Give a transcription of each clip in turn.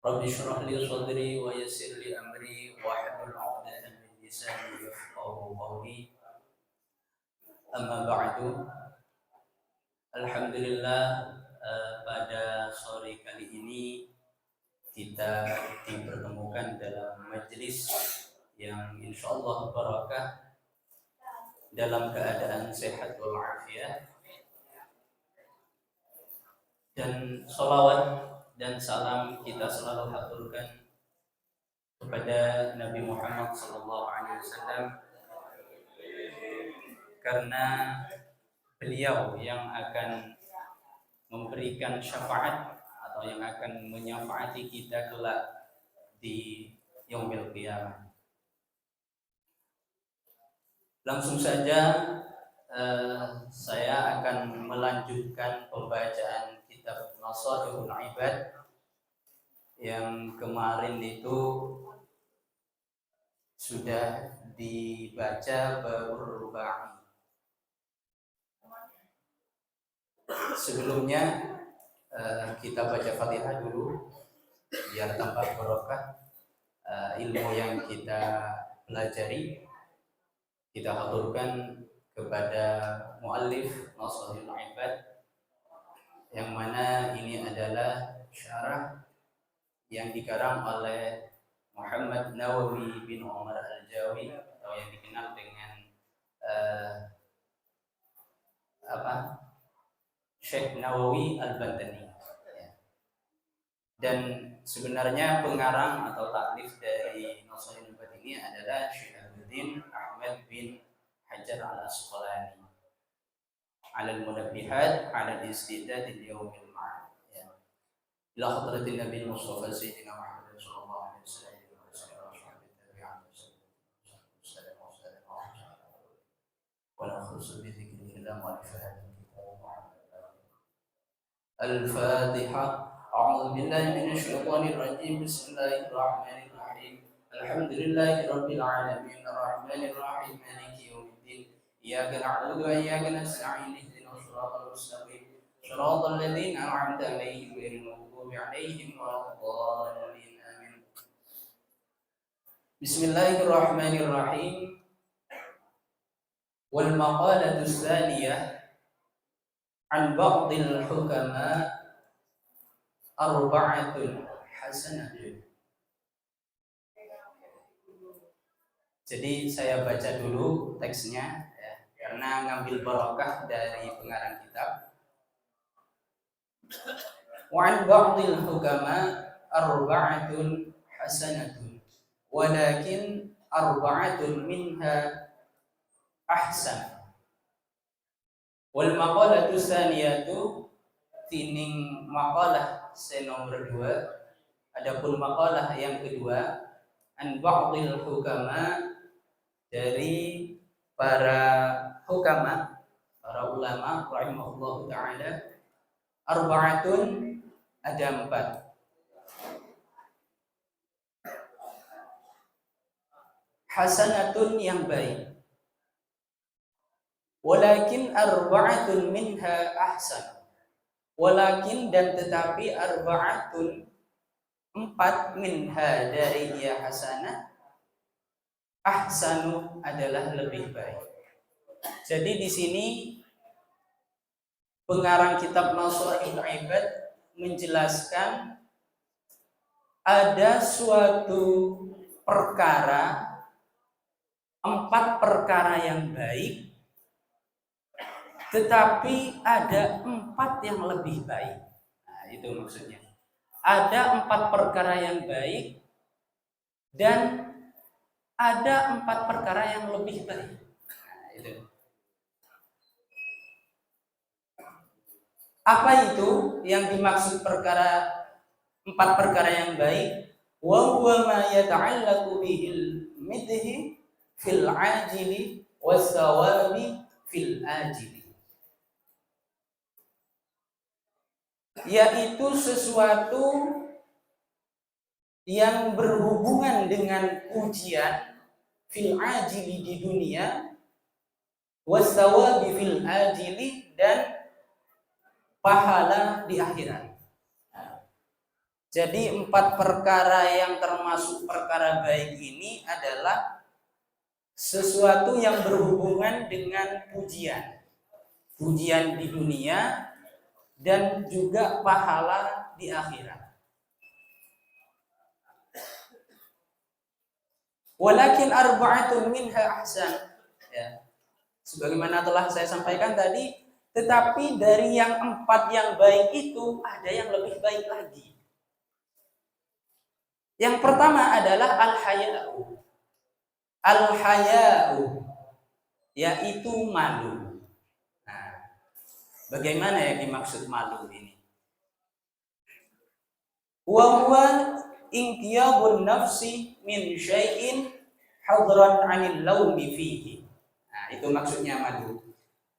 Rabbi shrah li sadri wa yassir li amri wahlul 'uqdatam min lisani yafqahu qawli. Amma ba'du. Alhamdulillah, pada sore kali ini kita dipertemukan dalam majelis yang insyaallah barakah dalam keadaan sehat walafiat, dan salawat dan salam kita selalu haturkan kepada Nabi Muhammad SAW, karena beliau yang akan memberikan syafaat atau yang akan menyafaati kita kelak di yaumil qiyamah. Langsung saja saya akan melanjutkan pembacaan kitab Nasaihul Ibad yang kemarin itu sudah dibaca babur rubai. Sebelumnya kita baca Fatihah dulu biar tambah barokah ilmu yang kita pelajari. Kita haturkan kepada muallif Nasaihul Ibad, yang mana ini adalah syarah yang dikarang oleh Muhammad Nawawi bin Umar Al-Jawi, atau yang dikenal dengan Syekh Nawawi Al-Bantani. Dan sebenarnya pengarang atau taklif dari Nasaihul Ibad ini adalah Syihabuddin Ahmad bin Hajar Al-Asqalani, Al-Munabbihat ala al-istidad al-yawmil ma'ad. Ila hadratin Nabi Mustafa Sayyidina Muhammad sallallahu alaihi wasallam wa la khusus bi dzikri illa ma'rifah Al-Fatiha. A'udzu billahi minasy syaithanir rajim. Bismillahirrahmanirrahim. Alhamdulillahi rabbil alamin arrahmanir rahim maliki yaumiddin. Iyyaka na'budu wa iyyaka nasta'in ihdinas siratal mustaqim siratal ladzina an'amta 'alaihim ghairil maghdubi 'alaihim waladdallin. Amin. Bismillahirrahmanirrahim. Wal maqalatu tsaniyah an ba'dil hukama arba'atun hasanatun. Jadi saya baca dulu teksnya ya, karena ngambil barokah dari pengarang kitab. Wa an ba'dil hukama arba'atun hasanatun walakin arba'atun minha ahsan. Wal maqalatu tsaniyatu, tining maqalah nomor 2, adapun maqalah yang kedua, an ba'dil hukama, dari para hukama, para ulama rahimahullahu taala, arba'atun, ada 4, hasanatun, yang baik, walakin arba'atun minha ahsan, walakin, dan tetapi, arba'atun, 4, minha, dari ia hasanah, ahsanu, adalah lebih baik. Jadi di sini pengarang kitab Nasaihul Ibad menjelaskan ada suatu perkara, 4 perkara yang baik, tetapi ada 4 yang lebih baik. Nah, itu maksudnya. Ada 4 perkara yang baik dan ada 4 perkara yang lebih baik. Nah, itu. Apa itu yang dimaksud 4 perkara yang baik? Wa huwa ma yata'allaqu bihil midhi fil ajili was sawabi fil ajili. Yaitu sesuatu yang berhubungan dengan ujian fil ajili, di dunia, wasawabi fil ajili, dan pahala di akhirat. Jadi 4 perkara yang termasuk perkara baik ini adalah sesuatu yang berhubungan dengan pujian. Pujian di dunia dan juga pahala di akhirat. Walakin arba'atun minha ahsan. Ya. Sebagaimana telah saya sampaikan tadi, tetapi dari yang 4 yang baik itu ada yang lebih baik lagi. Yang pertama adalah al-haya'u. Al-haya'u yaitu malu. Nah, bagaimana yang dimaksud malu ini? Wa huwa inqiyabun nafsi min syai'in hadran 'anil laumi fihi. Nah, itu maksudnya malu.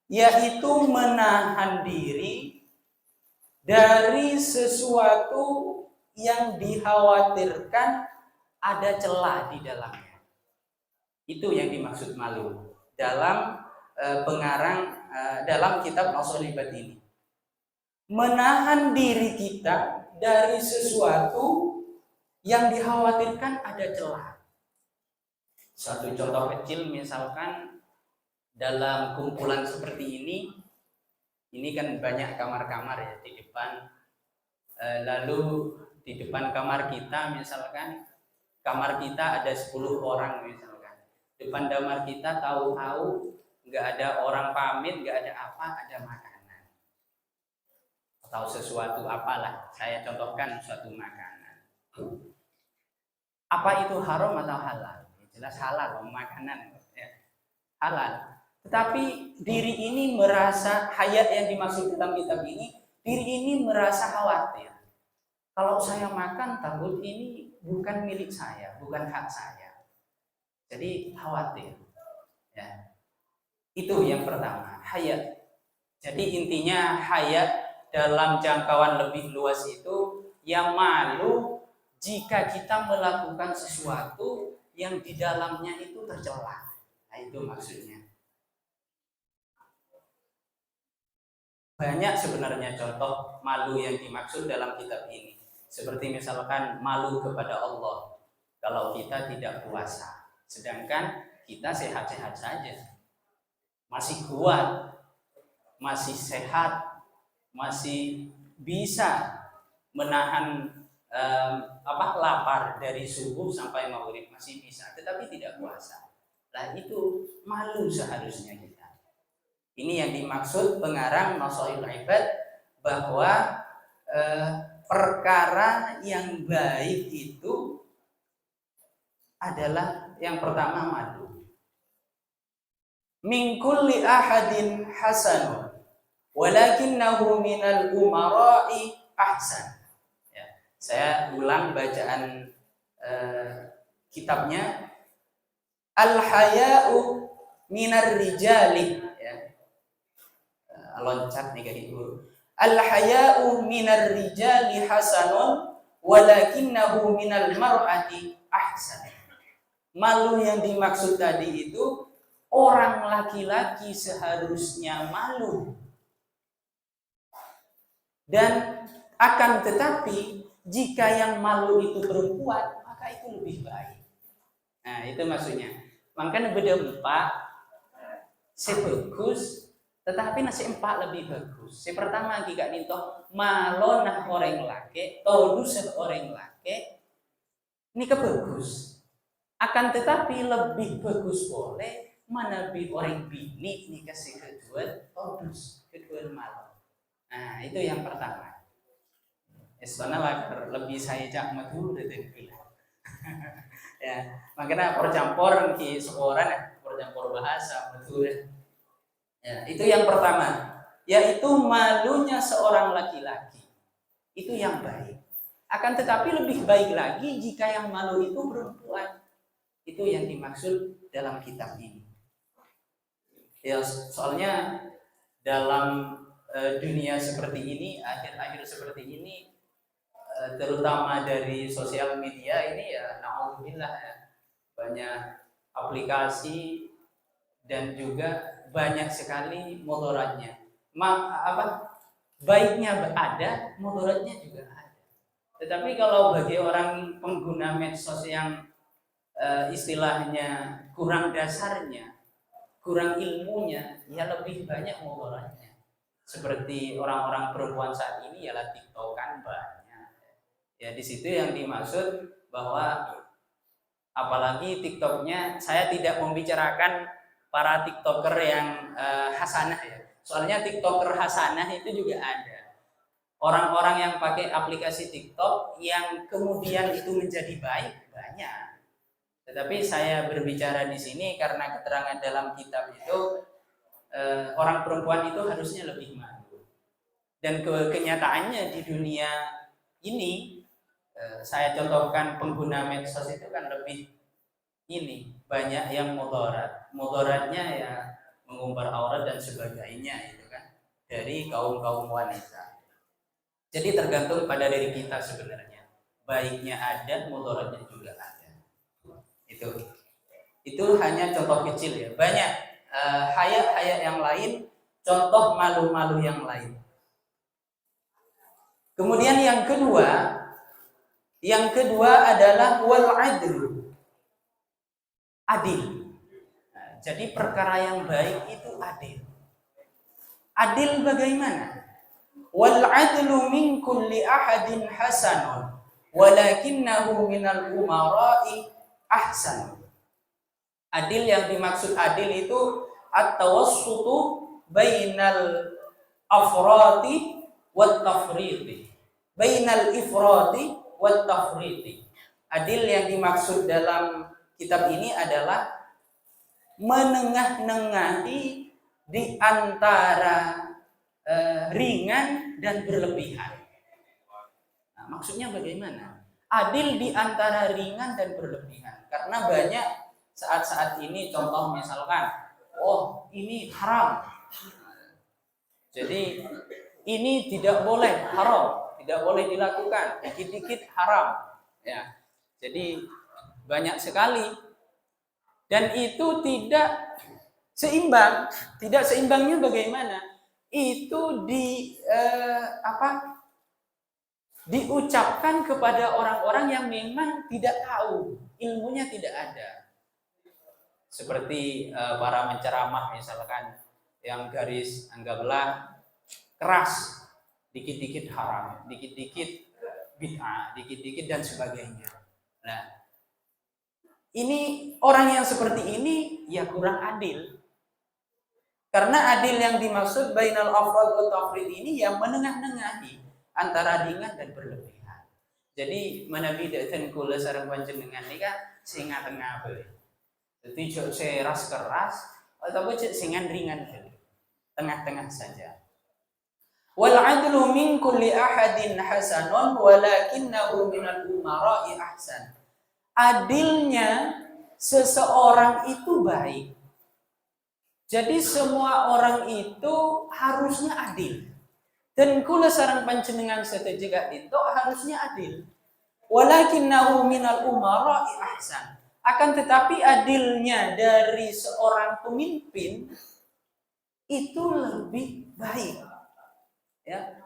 Yaitu menahan diri dari sesuatu yang dikhawatirkan ada celah di dalamnya. Itu yang dimaksud malu dalam pengarang dalam kitab Al-Shalibat ini. Menahan diri kita dari sesuatu yang dikhawatirkan ada celah. Satu contoh kecil misalkan dalam kumpulan seperti ini kan banyak kamar-kamar ya di depan. Lalu di depan kamar kita misalkan kamar kita ada 10 orang misalkan. Depan kamar kita tahu-tahu nggak ada orang pamit, nggak ada apa, ada makanan atau sesuatu apalah. Saya contohkan suatu makanan. Apa itu haram atau halal? Jelas halal, makanan ya. Halal. Tetapi diri ini merasa, hayat yang dimaksud dalam kitab ini, diri ini merasa khawatir. Kalau saya makan takut ini bukan milik saya, bukan hak saya. Jadi khawatir. Ya. Itu yang pertama, hayat. Jadi intinya hayat dalam jangkauan lebih luas itu yang malu jika kita melakukan sesuatu yang di dalamnya itu tercela. Nah, itu maksudnya. Banyak sebenarnya contoh malu yang dimaksud dalam kitab ini. Seperti misalkan malu kepada Allah kalau kita tidak puasa. Sedangkan kita sehat-sehat saja. Masih kuat, masih sehat, masih bisa menahan lapar dari subuh sampai maghrib, masih bisa, tetapi tidak puasa. Nah, itu malu seharusnya kita. Ini yang dimaksud pengarang Nasaihul Ibad bahwa perkara yang baik itu adalah yang pertama malu. Min kulli ahadin hasanun walakinnahu minal umara'i ahsan. Ya, saya ulang bacaan kitabnya. Al-haya'u minar rijali, ya. Loncat nih kayak gitu. Al-haya'u minar rijali hasanun walakinnahu minal mar'ati ahsan. Malu yang dimaksud tadi itu orang laki-laki seharusnya malu. Dan akan tetapi jika yang malu itu perempuan, maka itu lebih baik. Nah, itu maksudnya. Makanya beda empat sebagus, tetapi nasi empat lebih bagus. Si pertama jika nintoh malonah orang laki, tolus orang laki, ini kebagus. Akan tetapi lebih bagus boleh menabi orang bini ini kasih kedua tolus, kedua malon. Nah, itu yang pertama. Esona lebih saya cak madu dari gula. Ya, makanya percampur ki seorang percampur bahasa betul. Ya, itu yang pertama, yaitu malunya seorang laki-laki. Itu yang baik. Akan tetapi lebih baik lagi jika yang malu itu perempuan. Itu yang dimaksud dalam kitab ini. Ya, soalnya dalam dunia seperti ini, akhir-akhir seperti ini, terutama dari sosial media ini ya, na'udzubillah ya, banyak aplikasi dan juga banyak sekali mudaratnya. Baiknya ada, mudaratnya juga ada. Tetapi kalau bagi orang pengguna medsos yang istilahnya kurang dasarnya, kurang ilmunya, ya lebih banyak mudaratnya. Seperti orang-orang perempuan saat ini ialah tiktokan banyak. Ya di situ yang dimaksud bahwa apalagi tiktoknya, saya tidak membicarakan para tiktoker yang hasanah ya. Soalnya tiktoker hasanah itu juga ada. Orang-orang yang pakai aplikasi TikTok yang kemudian itu menjadi baik banyak. Tetapi saya berbicara di sini karena keterangan dalam kitab itu orang perempuan itu harusnya lebih malu. Dan kenyataannya di dunia ini, saya contohkan pengguna medsos itu kan lebih ini banyak yang mudaratnya ya mengumbar aurat dan sebagainya itu kan dari kaum wanita. Jadi tergantung pada diri kita sebenarnya. Baiknya ada, mudaratnya juga ada. Itu hanya contoh kecil ya. Banyak hayat yang lain, contoh malu-malu yang lain. Kemudian yang kedua adalah wal adlu. Adil. Nah, jadi perkara yang baik itu adil. Adil bagaimana? Wal adlu min kulli ahadin hasanun walakinnahu minal umara'i ahsan. Adil yang dimaksud adil itu at-tawassutu bainal afrati wat tafriti. Bainal ifrati wat tafriti. Adil yang dimaksud dalam kitab ini adalah menengah-nengahi di antara ringan dan berlebihan. Nah, maksudnya bagaimana? Adil di antara ringan dan berlebihan. Karena banyak saat-saat ini contoh misalkan, oh ini haram. Jadi ini tidak boleh, haram, tidak boleh dilakukan, dikit-dikit haram. Ya. Jadi banyak sekali. Dan itu tidak seimbang. Tidak seimbangnya bagaimana? Itu diucapkan kepada orang-orang yang memang tidak tahu, ilmunya tidak ada. Seperti para menceramah misalkan yang garis anggaplah keras, dikit-dikit haram, dikit-dikit bid'ah, dikit-dikit dan sebagainya. Nah, ini orang yang seperti ini ya kurang adil. Karena adil yang dimaksud bainal afrad wa tafrid ini yang menengah-nengahi antara ringan dan berlebihan. Jadi menawi dan kula sareng panjenengan nika sing tengah bae. Jadi jo seras keras ataupun sing ringan tengah-tengah saja. Wal adlu min kulli ahadin hasanun walakinnahu minal umara'i ahsan. Adilnya seseorang itu baik. Jadi semua orang itu harusnya adil. Dan kula sareng panjenengan setuju gak itu harusnya adil. Walakinnahu minal umara'i ahsan. Akan tetapi adilnya dari seorang pemimpin itu lebih baik. Ya.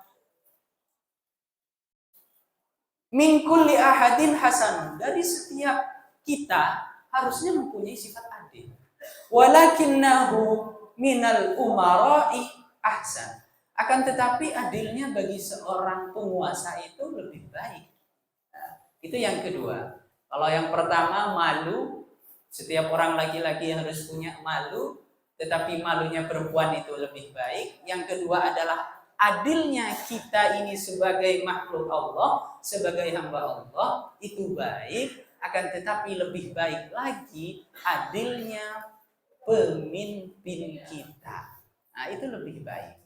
Min kulli ahadin hasan. Dari setiap kita harusnya mempunyai sifat adil. Walakinnahu minal umara'i ahsan. Akan tetapi adilnya bagi seorang penguasa itu lebih baik. Nah, itu yang kedua. Kalau yang pertama malu, setiap orang laki-laki harus punya malu, tetapi malunya perempuan itu lebih baik. Yang kedua adalah adilnya kita ini sebagai makhluk Allah, sebagai hamba Allah itu baik. Akan tetapi lebih baik lagi adilnya pemimpin kita. Nah, itu lebih baik.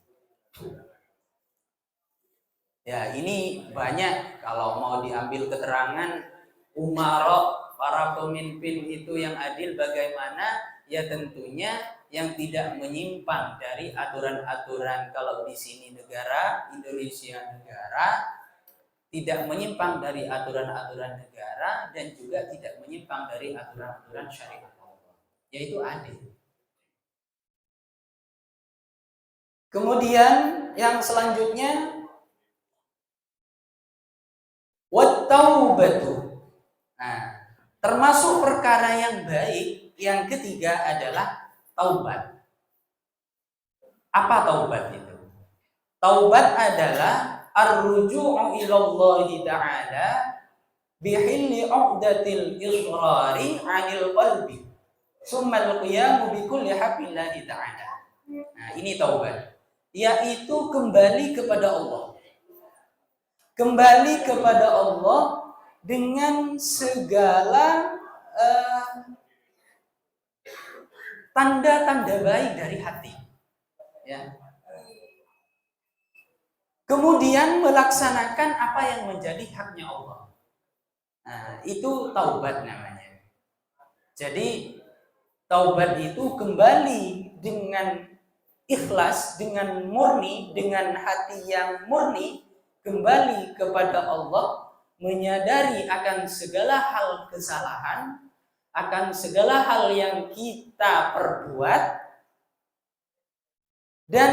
Ya, ini banyak kalau mau diambil keterangan umara, para pemimpin itu yang adil bagaimana? Ya tentunya yang tidak menyimpang dari aturan-aturan, kalau di sini negara, Indonesia negara, tidak menyimpang dari aturan-aturan negara dan juga tidak menyimpang dari aturan-aturan syariat Allah, yaitu adil. Kemudian yang selanjutnya, wa taubatu. Nah, termasuk perkara yang baik yang ketiga adalah taubat. Apa taubat itu? Taubat adalah ar-ruju'u ilallahi ta'ala bihilli 'uqdatil israri 'anil qalbi summa al-qiyamu bikulli haqqillahi ta'ala. Nah, ini taubat, yaitu kembali kepada Allah. Kembali kepada Allah dengan segala tanda-tanda baik dari hati. Ya. Kemudian melaksanakan apa yang menjadi haknya Allah. Nah, itu taubat namanya. Jadi taubat itu kembali dengan ikhlas, dengan murni, dengan hati yang murni, kembali kepada Allah, menyadari akan segala hal kesalahan, akan segala hal yang kita perbuat, dan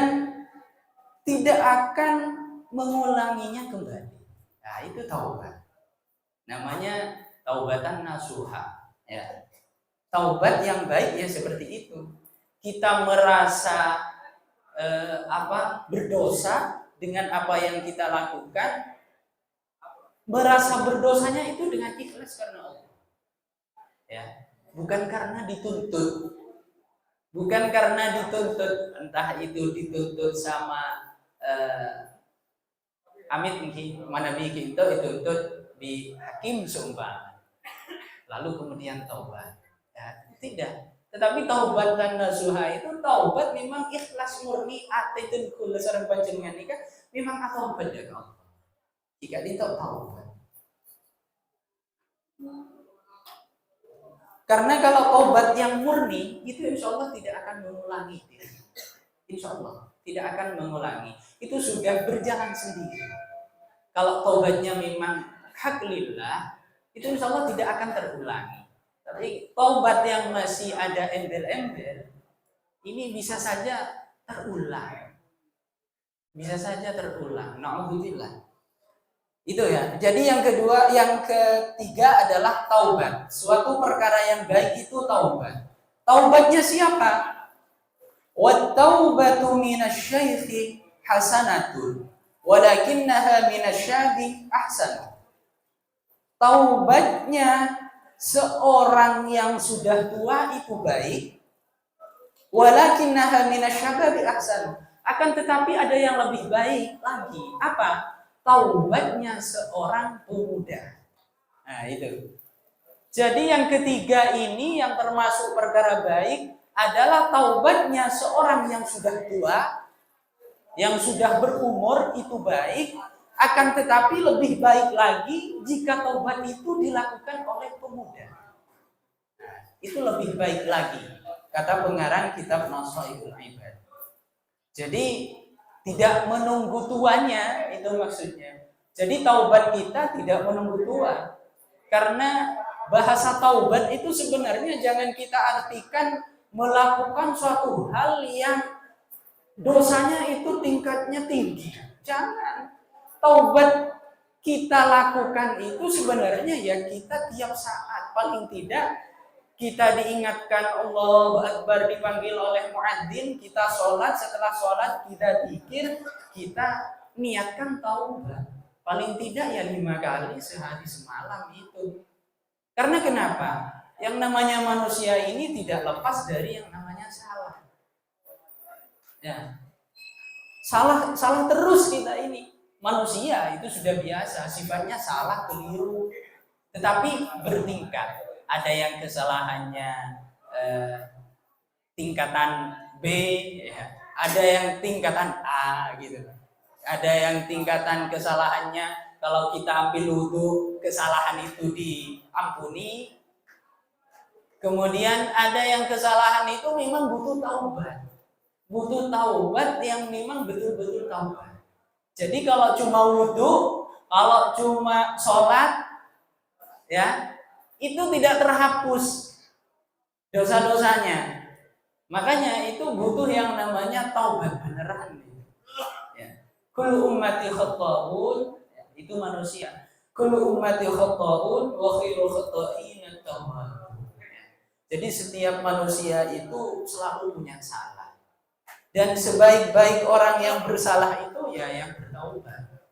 tidak akan mengulanginya kembali. Nah, itu taubat. Namanya taubatan nasuha. Ya. Taubat yang baik ya seperti itu. Kita merasa berdosa dengan apa yang kita lakukan, merasa berdosanya itu dengan ikhlas karena Allah. Ya, bukan karena dituntut. Bukan karena dituntut, entah itu dituntut sama amit mana bikin itu dituntut di hakim seumpama. Lalu kemudian taubat. Ya, tidak. Tetapi taubat dan nasuha itu taubat memang ikhlas murni atitun kula sareng panjenengan nika memang taubat dari Allah. Jika dia taubat. Karena kalau taubat yang murni itu insya Allah tidak akan mengulangi. Insya Allah tidak akan mengulangi. Itu sudah berjalan sendiri. Kalau taubatnya memang hak lillah, itu insya Allah tidak akan terulangi. Tapi taubat yang masih ada embel-embel, ini bisa saja terulang. Bisa saja terulang. Na'udzubillah. Itu ya. Jadi yang ketiga adalah taubat. Suatu perkara yang baik itu taubat. Taubatnya siapa? Wat taubatu minasyaikhi hasanatun walakinnaha minasyabi ahsan. Taubatnya seorang yang sudah tua itu baik, walakinnaha minasyababi ahsan. Akan tetapi ada yang lebih baik lagi. Apa? Taubatnya seorang pemuda. Nah, itu. Jadi yang ketiga ini yang termasuk perkara baik adalah taubatnya seorang yang sudah tua, yang sudah berumur itu baik. Akan tetapi lebih baik lagi jika taubat itu dilakukan oleh pemuda. Nah, itu lebih baik lagi, kata pengarang kitab Nasaihul Ibad. Jadi tidak menunggu tuanya, itu maksudnya. Jadi taubat kita tidak menunggu tua. Karena bahasa taubat itu sebenarnya jangan kita artikan melakukan suatu hal yang dosanya itu tingkatnya tinggi. Jangan. Taubat kita lakukan itu sebenarnya ya kita tiap saat, paling tidak kita diingatkan Allahu Akbar, dipanggil oleh muadzin, kita sholat, setelah sholat kita zikir, kita niatkan taubat. Paling tidak ya 5 kali sehari semalam itu. Karena kenapa? Yang namanya manusia ini tidak lepas dari yang namanya salah. Ya. Salah terus kita ini. Manusia itu sudah biasa, sifatnya salah, keliru. Tetapi bertingkat. Ada yang kesalahannya tingkatan B, ya. Ada yang tingkatan A gitu. Ada yang tingkatan kesalahannya kalau kita ambil wudu, kesalahan itu diampuni. Kemudian ada yang kesalahan itu memang butuh taubat. Butuh taubat yang memang betul-betul taubat. Jadi kalau cuma wudu, kalau cuma sholat, ya itu tidak terhapus dosa-dosanya. Makanya itu butuh yang namanya taubat beneran. Ya. Kullu ummati khata'un, itu manusia. kullu ummati khata'un wa khairul khata'in at-tawwabun. Jadi setiap manusia itu selalu punya salah. Dan sebaik-baik orang yang bersalah itu ya yang bertaubat.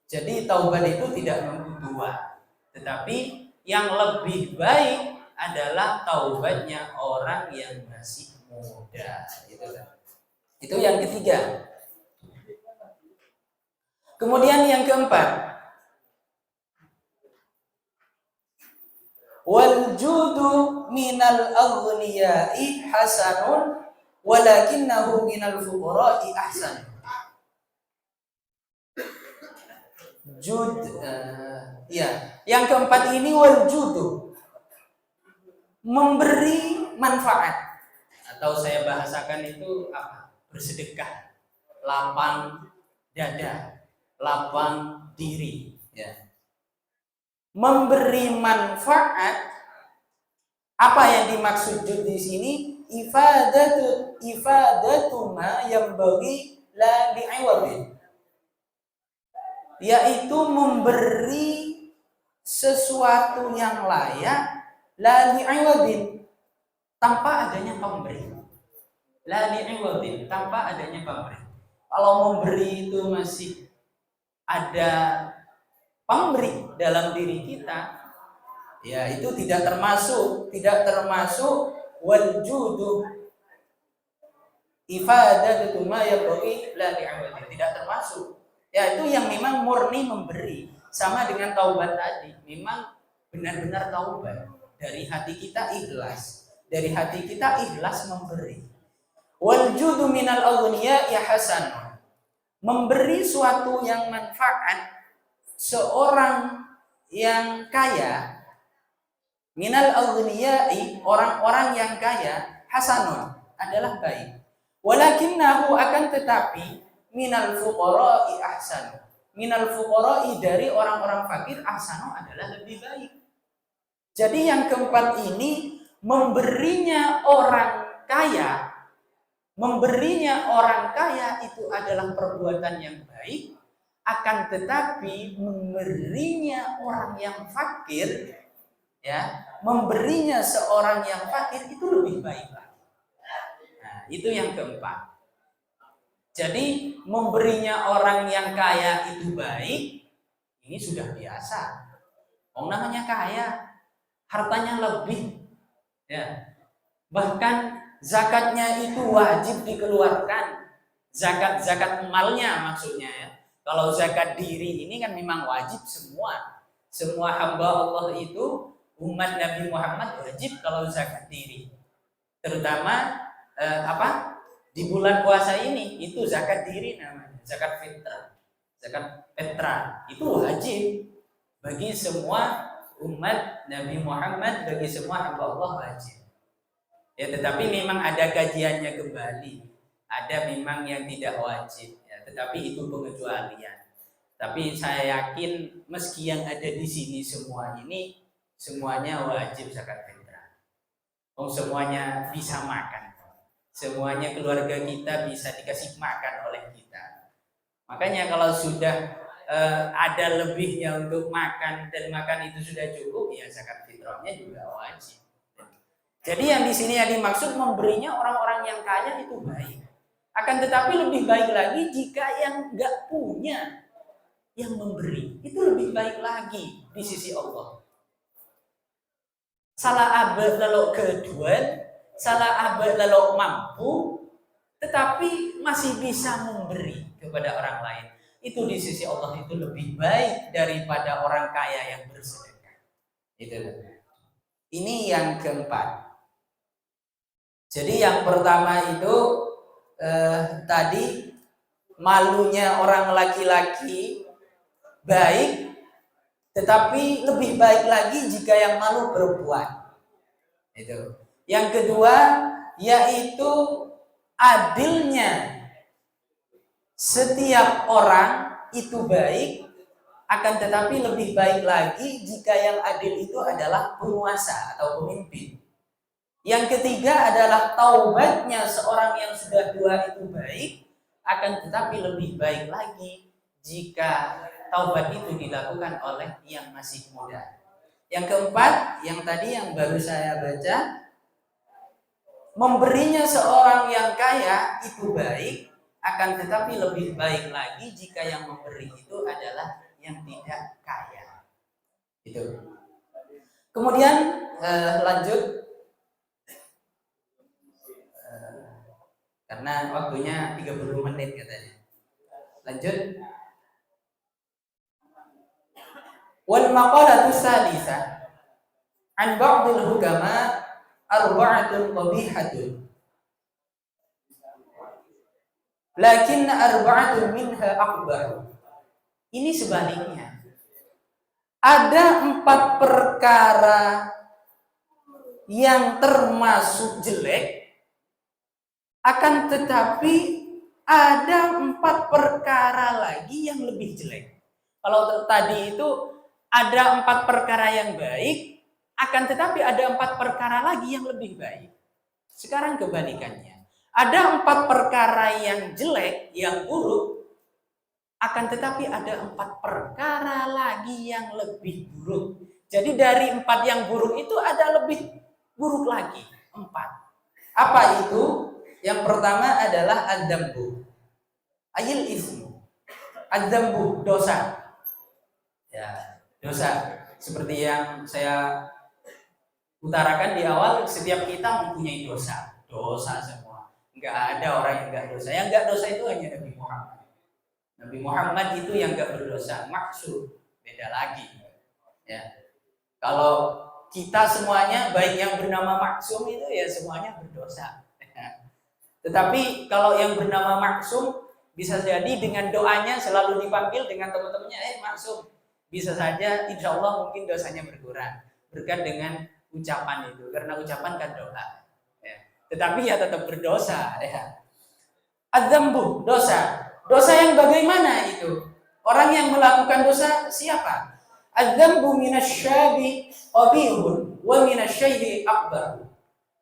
Jadi taubat itu tidak nunggu tua, tetapi yang lebih baik adalah taubatnya orang yang masih muda. Itu yang ketiga. Kemudian yang keempat, wal judu minal aghniyai hasanun walakinnahu minal fuqara'i ahsan. Jud, yang keempat ini wal judu, memberi manfaat, atau saya bahasakan itu apa? Bersedekah, lapang dada, lapang diri, ya. Memberi manfaat, apa yang dimaksud jud di sini? Ifadatu ma yang bagi la bi'iwadin, yaitu memberi sesuatu yang layak la li'iwadin, tanpa adanya pemberi. La li'iwadin, tanpa adanya pemberi. Kalau memberi itu masih ada pemberi dalam diri kita, ya itu tidak termasuk wal judu ifadatu ma yabghi la li'iwadin, tidak termasuk. Ya itu yang memang murni memberi, sama dengan taubat tadi, memang benar-benar taubat dari hati kita ikhlas, memberi. Wal judu minal aghniya ya hasan, memberi suatu yang manfaat seorang yang kaya, minal aghniyai, orang-orang yang kaya, hasanun, adalah baik. Walakinnahu, akan tetapi, minal fuqara'i ahsanu, minal fuqara'i, dari orang-orang fakir, ahsanu, adalah lebih baik. Jadi yang keempat ini, memberinya orang kaya itu adalah perbuatan yang baik, akan tetapi memberinya orang yang fakir, ya, memberinya seorang yang fakir itu lebih baik. Nah, itu yang keempat. Jadi memberinya orang yang kaya itu baik, ini sudah biasa. Namanya kaya, hartanya lebih, ya. Bahkan zakatnya itu wajib dikeluarkan. Zakat emalnya maksudnya, ya. Kalau zakat diri ini kan memang wajib semua. Semua hamba Allah itu, umat Nabi Muhammad, wajib kalau zakat diri. Terutama di bulan puasa ini, itu zakat diri namanya, zakat fitrah. Zakat fitrah itu wajib bagi semua umat Nabi Muhammad, bagi semua hamba Allah wajib. Ya, tetapi memang ada kajiannya kembali. Ada memang yang tidak wajib, ya, tetapi itu pengecualian. Tapi saya yakin meski yang ada di sini semua ini semuanya wajib zakat fitrah. Semuanya bisa makan. Semuanya keluarga kita bisa dikasih makan oleh kita. Makanya kalau sudah ada lebihnya untuk makan dan makan itu sudah cukup, ya zakat fitrahnya juga wajib. Jadi yang di sini yang dimaksud memberinya orang-orang yang kaya itu baik. Akan tetapi lebih baik lagi jika yang nggak punya yang memberi, itu lebih baik lagi di sisi Allah. Salah abad lalu kedua, salah abad lalu mampu, tetapi masih bisa memberi kepada orang lain. Itu di sisi Allah itu lebih baik daripada orang kaya yang bersedekah. Itu. Ini yang keempat. Jadi yang pertama itu tadi malunya orang laki-laki baik, tetapi lebih baik lagi jika yang malu perempuan. Itu. Yang kedua yaitu adilnya setiap orang itu baik, akan tetapi lebih baik lagi jika yang adil itu adalah penguasa atau pemimpin. Yang ketiga adalah taubatnya seorang yang sudah tua itu baik, akan tetapi lebih baik lagi jika taubat itu dilakukan oleh yang masih muda. Yang keempat, yang tadi yang baru saya baca, memberinya seorang yang kaya itu baik, akan tetapi lebih baik lagi jika yang memberi itu adalah yang tidak kaya. Itu. Kemudian lanjut, karena waktunya 30 menit katanya. Lanjut. Wal maqalatu salisa an ba'dil hukama arba'atun qabihatun lakin arba'atun minha aqbah. Ini sebaliknya. Ada 4 perkara yang termasuk jelek, akan tetapi ada 4 perkara lagi yang lebih jelek. Kalau tadi itu ada 4 perkara yang baik, akan tetapi ada 4 perkara lagi yang lebih baik. Sekarang kebalikannya. Ada 4 perkara yang jelek, yang buruk, akan tetapi ada 4 perkara lagi yang lebih buruk. Jadi dari 4 yang buruk itu ada lebih buruk lagi, 4. Apa itu? Yang pertama adalah adzambu. Ayil ismu. Adzambu, dosa. Ya, dosa. Seperti yang saya utarakan di awal, setiap kita mempunyai dosa. Dosa semua. Enggak ada orang yang enggak dosa. Yang enggak dosa itu hanya Nabi Muhammad. Nabi Muhammad itu yang enggak berdosa. Maksud beda lagi. Ya. Kalau kita semuanya, baik yang bernama maksum itu ya semuanya berdosa. Tetapi kalau yang bernama maksum, bisa jadi dengan doanya selalu dipanggil dengan teman-temannya, maksum. Bisa saja insya Allah mungkin dosanya berkurang berkat dengan ucapan itu, karena ucapan kan doa. Ya. Tetapi ya tetap berdosa. Ya. Adzambu, dosa. Dosa yang bagaimana itu? Orang yang melakukan dosa siapa? Adzambu minasyabi qabihun wa minasyaihi akbar.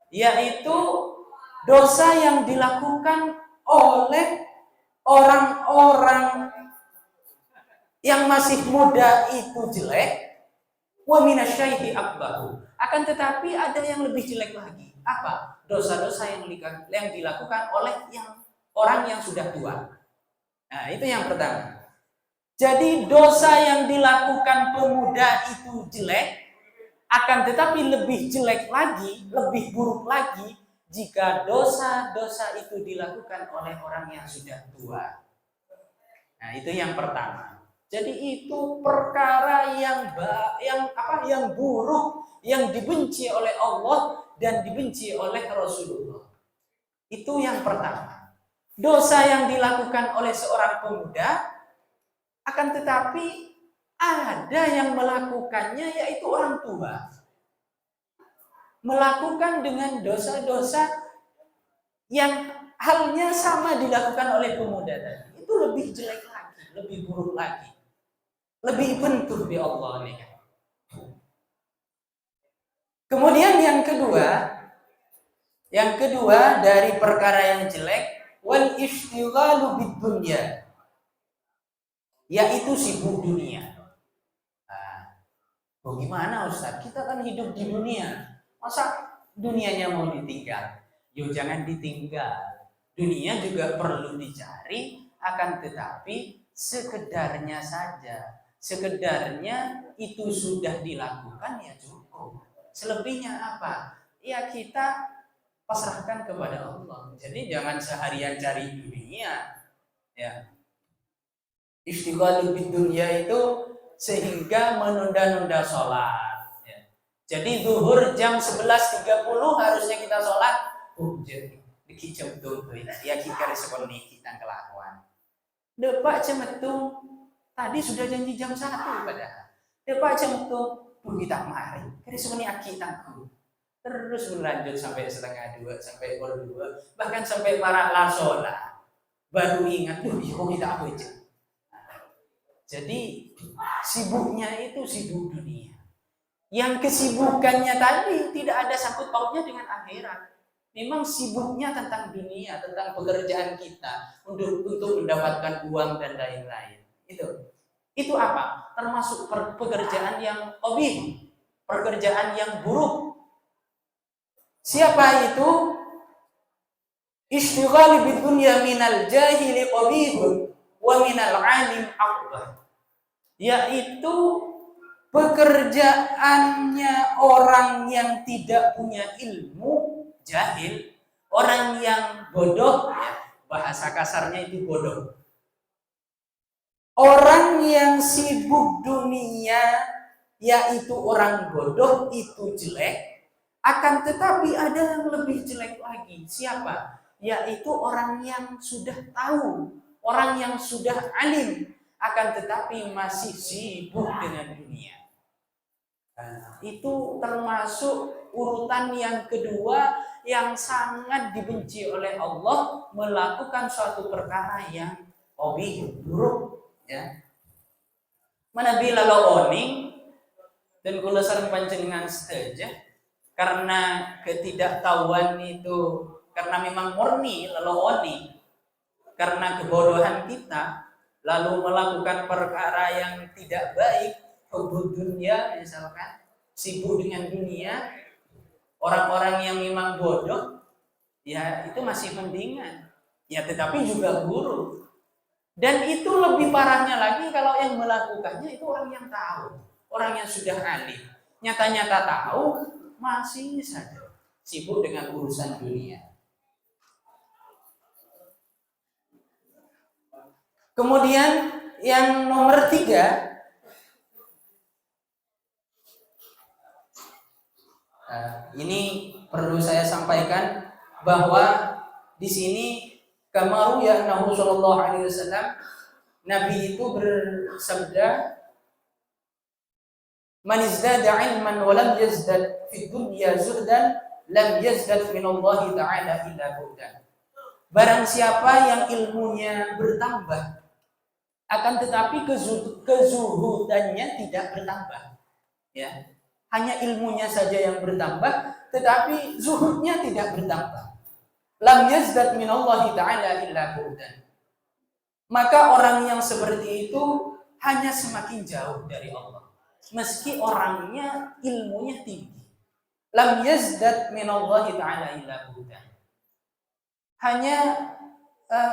Yaitu dosa yang dilakukan oleh orang-orang yang masih muda itu jelek, wa minasyaihi akbar. Akan tetapi ada yang lebih jelek lagi. Apa? Dosa-dosa yang dilakukan oleh orang yang sudah tua. Nah, itu yang pertama. Jadi dosa yang dilakukan pemuda itu jelek, akan tetapi lebih jelek lagi, lebih buruk lagi jika dosa-dosa itu dilakukan oleh orang yang sudah tua. Nah, itu yang pertama. Jadi itu perkara yang buruk, yang dibenci oleh Allah dan dibenci oleh Rasulullah. Itu yang pertama. Dosa yang dilakukan oleh seorang pemuda, akan tetapi ada yang melakukannya, yaitu orang tua. Melakukan dengan dosa-dosa yang halnya sama dilakukan oleh pemuda tadi. Itu lebih jelek lagi, lebih buruk lagi. Lebih bentuk di Allah nih. Kemudian yang kedua dari perkara yang jelek, wal ishtighalu bid dunya, yaitu sibuk dunia. Bagaimana Ustaz? Kita kan hidup di dunia. Masa dunianya mau ditinggal? Yo jangan ditinggal. Dunia juga perlu dicari, akan tetapi sekedarnya saja. Sekedarnya itu sudah dilakukan ya cukup. Selebihnya apa? Ya kita pasrahkan kepada Allah. Jadi jangan seharian cari dunia. Ya. Istighfar bid dunya itu sehingga menunda-nunda sholat. Jadi zuhur jam 11.30 harusnya kita sholat. Jadi dikicam tuh ya kita responi kita kelakuan. Depak cemetung tadi sudah janji jam 1 padahal. Depak cemetung pun kita mari. Responi akitangku. Terus berlanjut sampai 1:30, sampai 2, bahkan sampai marah sholat. Baru ingat kok kita apa aja. Jadi sibuknya itu sibuk dunia. Yang kesibukannya tadi tidak ada sangkut pautnya dengan akhirat. Memang sibuknya tentang dunia, tentang pekerjaan kita untuk mendapatkan uang dan lain-lain. Itu apa? Termasuk pekerjaan yang qabih, pekerjaan yang buruk. Siapa itu? Ishtighal bidunya minal jahili qabihun wa minal alim aqbah. Yaitu pekerjaannya orang yang tidak punya ilmu, jahil, orang yang bodoh, ya, bahasa kasarnya itu bodoh. Orang yang sibuk dunia, yaitu orang bodoh, itu jelek. Akan tetapi ada yang lebih jelek lagi. Siapa? Yaitu orang yang sudah tahu, orang yang sudah alim, akan tetapi masih sibuk dengan dunia. Itu termasuk urutan yang kedua yang sangat dibenci oleh Allah, melakukan suatu perkara yang qabih, buruk, ya. Manabi lalaoning dan kula sareng panjenengan sedaja karena ketidaktahuan itu, karena memang murni lalaoni, karena kebodohan kita lalu melakukan perkara yang tidak baik, hubud dunia misalkan, sibuk dengan dunia. Orang-orang yang memang bodoh, ya itu masih mendingan, ya tetapi juga buruk. Dan itu lebih parahnya lagi kalau yang melakukannya itu orang yang tahu, orang yang sudah alim, nyata-nyata tahu, masih saja sibuk dengan urusan dunia. Kemudian yang nomor 3, ini perlu saya sampaikan bahwa di sini kamaru ya Nabi Shallallahu Alaihi Wasallam, Nabi itu bersabda, "Man izdada ilman wa lam yazdad fi dunya zuhdan, lam yazdad min Allah Taala illa bu'dan." Barang siapa yang ilmunya bertambah, akan tetapi kezuhudannya tidak bertambah, ya. Hanya ilmunya saja yang bertambah, tetapi zuhudnya tidak bertambah. Lam yazdad min Allah Ta'ala illa bu'dan. Maka orang yang seperti itu hanya semakin jauh dari Allah, meski orangnya ilmunya tinggi. Lam yazdad min Allah Ta'ala illa bu'dan. Hanya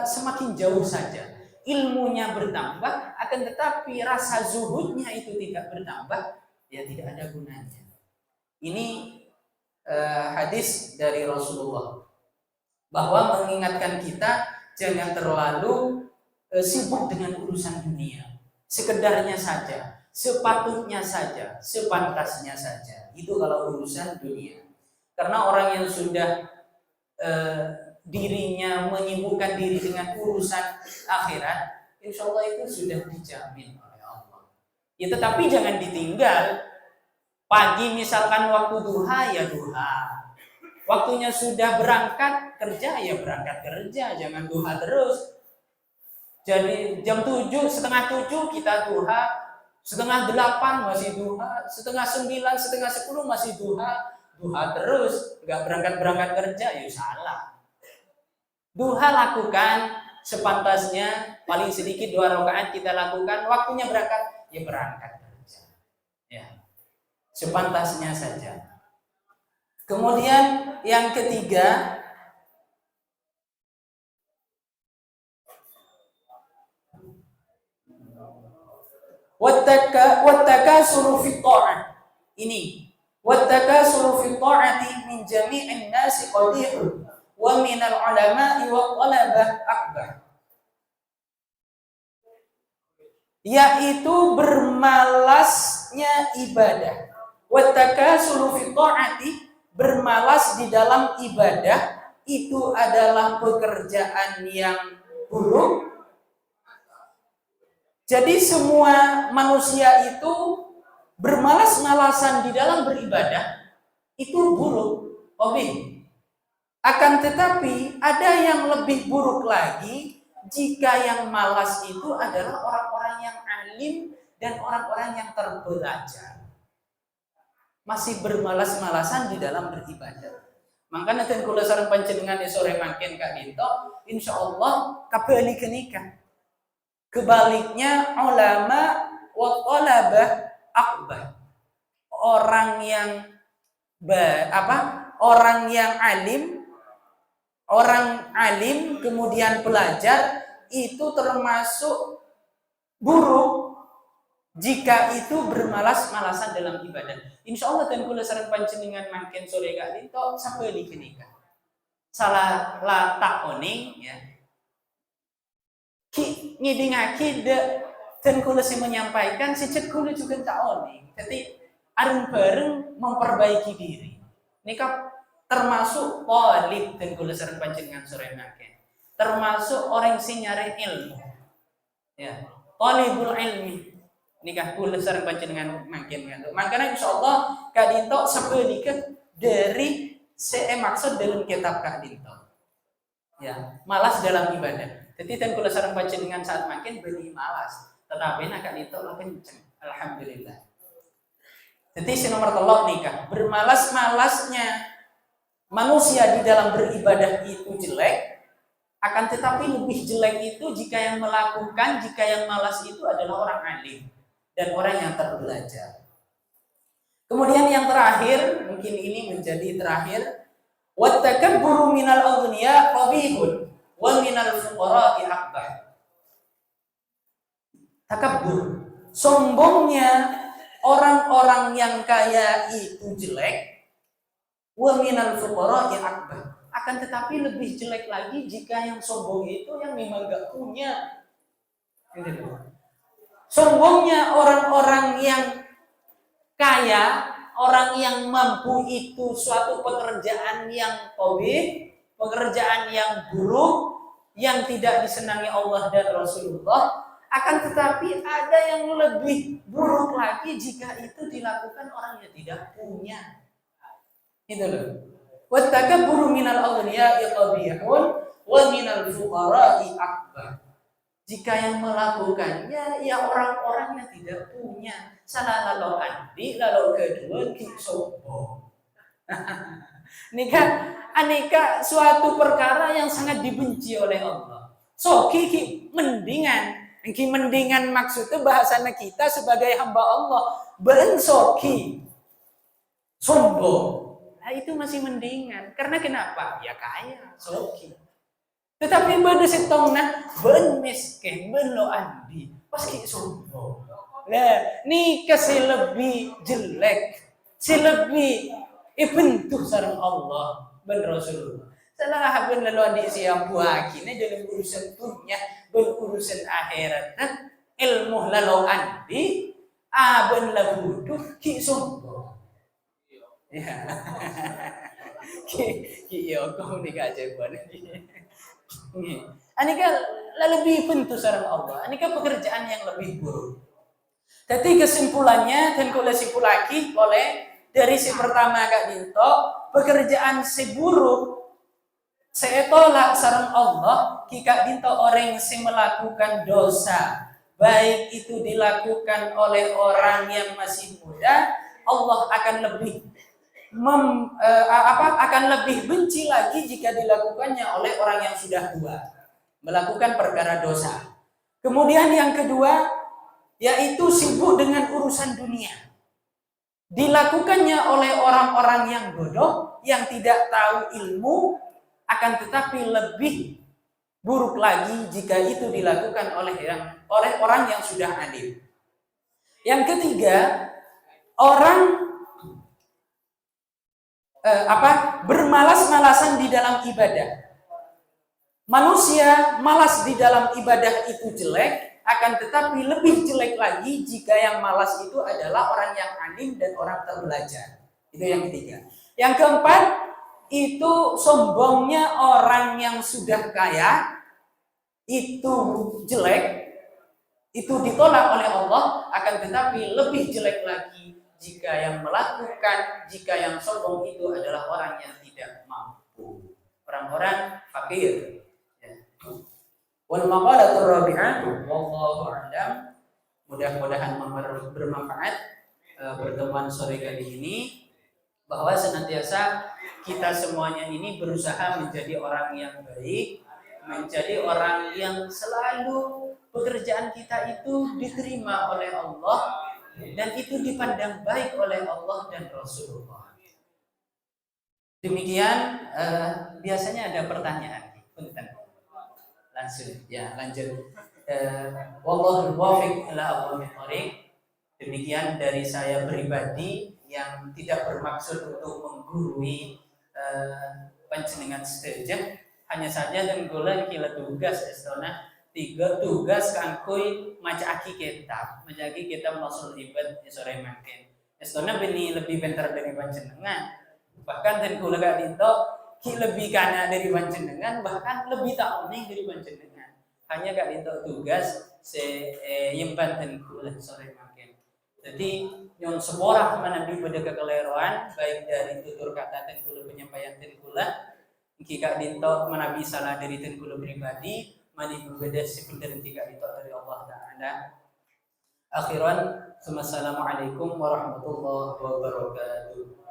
semakin jauh saja. Ilmunya bertambah, akan tetapi rasa zuhudnya itu tidak bertambah, ya tidak ada gunanya. Ini hadis dari Rasulullah bahwa mengingatkan kita jangan terlalu sibuk dengan urusan dunia. Sekedarnya saja, sepatutnya saja, sepantasnya saja. Itu kalau urusan dunia. Karena orang yang sudah dirinya menyibukkan diri dengan urusan akhirat, insya Allah itu sudah dijamin oleh Allah. Ya tetapi jangan ditinggal. Pagi misalkan waktu duha, ya duha. Waktunya sudah berangkat kerja, ya berangkat kerja. Jangan duha terus. Jadi jam 7, setengah 7 kita duha, setengah 8 masih duha, setengah 9, setengah 10 masih duha. Duha terus, nggak berangkat kerja, ya salah. Duha lakukan sepantasnya, paling sedikit 2 rakaat kita lakukan. Waktunya berangkat, ya berangkat kerja. Ya. Sepantasnya saja. Kemudian yang ketiga, wattakasuru fi ta'ah. Ini wattakasuru fi ta'ati min jami'in nasi qabihun wa min al-ulama'i wa talabah akbar. Yaitu bermalasnya ibadah. Wattakasulu fi ta'ati, bermalas di dalam ibadah, itu adalah pekerjaan yang buruk. Jadi semua manusia itu bermalas-malasan di dalam beribadah, itu buruk, Akan tetapi ada yang lebih buruk lagi, jika yang malas itu adalah orang-orang yang alim dan orang-orang yang terbelajar. Masih bermalas-malasan di dalam beribadah. Maka nanti kula sareng panjenengan sore makin Kak Dinto, insyaallah kabeh nikah. Kebaliknya ulama wa talabah akbah. Orang yang orang yang alim kemudian pelajar itu termasuk buruk jika itu bermalas-malasan dalam ibadah. Insya Allah dan kula sareng panjenengan mangken sore kali itu sampai nikah. Salah latak oning ya. Ki ngidingaki dan kula sih menyampaikan si kula juga tak oning. Jadi areng bareng memperbaiki diri. Nikah termasuk talib dan kula sareng panjenengan sore mangken. Termasuk orang sing nyari ilmu. Ya, talibul ilmi. Nikah kula sareng panjenengan mangken kan. Makanya insyaallah kadinto sampai nikah dari maksud dalam kitab kadinto. Ya, malas dalam ibadah. Jadi dan kula sareng panjenengan saat makin beli malas, tetapi nak kadinto lah kenceng. Alhamdulillah. Jadi si nomor telok nikah, bermalas-malasnya manusia di dalam beribadah itu jelek, akan tetapi lebih jelek itu jika yang malas itu adalah orang alim dan orang yang terbelajar. Kemudian yang terakhir, mungkin ini menjadi terakhir, wattakabburu minal aghniya qabihun wa minal fuqara'i akbar. Takabbur, sombongnya orang-orang yang kaya itu jelek, wa minal fuqara'i akbar. Akan tetapi lebih jelek lagi jika yang sombong itu yang memang gak punya. Sombongnya orang-orang yang kaya, orang yang mampu itu suatu pekerjaan yang qabih, pekerjaan yang buruk, yang tidak disenangi Allah dan Rasulullah. Akan tetapi ada yang lebih buruk lagi jika itu dilakukan orang yang tidak punya. Itu loh. Wattakabburu minal aghniya'i qabihun wa minal fuqara'i akbar. Jika yang melakukannya ya orang-orang yang tidak punya. Salah lalu andi, lalu kedua ki sombong. Nikah suatu perkara yang sangat dibenci oleh Allah. So ki mendingan maksudnya bahasanya kita sebagai hamba Allah bensoki sombong. Nah itu masih mendingan. Karena kenapa? Ya kaya, soki. Tetapi beda setongna ben miskin, ben lo andi, pasti sombong. Nah, nikah si lebih jelek, si lebih bentuk sareng Allah ben Rasulullah. Salah ben lo andi siang buakine dalam urusan dunia, ben urusan akhirat. Ilmu lalu andi, ben la butuh ki sombong. Ya. Ki kau nikah jawaban. Anika lebih bentuk sareng Allah. Anika pekerjaan yang lebih buruk. Jadi kesimpulannya dan kula simpulaki oleh dari si pertama Kak Dinto, pekerjaan si buruk seetolak sareng Allah ki Kak Dinto orang yang melakukan dosa, baik itu dilakukan oleh orang yang masih muda, Allah akan lebih akan lebih benci lagi jika dilakukannya oleh orang yang sudah tua, melakukan perkara dosa. Kemudian yang kedua, yaitu sibuk dengan urusan dunia. Dilakukannya oleh orang-orang yang bodoh, yang tidak tahu ilmu, akan tetapi lebih buruk lagi jika itu dilakukan oleh orang yang sudah alim. Yang ketiga, orang bermalas-malasan di dalam ibadah. Manusia malas di dalam ibadah itu jelek, akan tetapi lebih jelek lagi jika yang malas itu adalah orang yang alim dan orang terbelajar. Itu yang ketiga. Yang keempat, itu sombongnya orang yang sudah kaya, itu jelek, itu ditolak oleh Allah, akan tetapi lebih jelek lagi jika yang melakukan, jika yang sombong itu adalah orang yang tidak mampu, orang-orang fakir. Wal maqalatur rabi'ah, wallahu a'lam. Mudah-mudahan bermanfaat pertemuan sore kali ini, bahwa senantiasa kita semuanya ini berusaha menjadi orang yang baik, menjadi orang yang selalu pekerjaan kita itu diterima oleh Allah dan itu dipandang baik oleh Allah dan Rasulullah. Demikian biasanya ada pertanyaan. Punten. Langsung ya, lanjut. Wallahul muwaffiq ila aqwamit thoriq. Demikian dari saya pribadi yang tidak bermaksud untuk menggurui panjenengan sedaya. Hanya saja dan kula kila tugas estona tiga tugas kangkui macaki kitab Masul Ibad sore makin. Estona bini lebih pintar dari panjenengan. Bahkan dan kula gak dinto ki lebih kana dari panjenengan, bahkan lebih tahu nih dari panjenengan. Hanya gak dinto tugas yempan dan kula sore makin. Jadi yang seborah menabi pada kekeliruan baik dari tutur kata dan kula penyampaian dan kula jika dinto menabi salah dari dan kula pribadi mani berbeda sebenarnya tidak dinto dari Allah Ta'ala. Akhiran, assalamualaikum warahmatullahi wabarakatuh.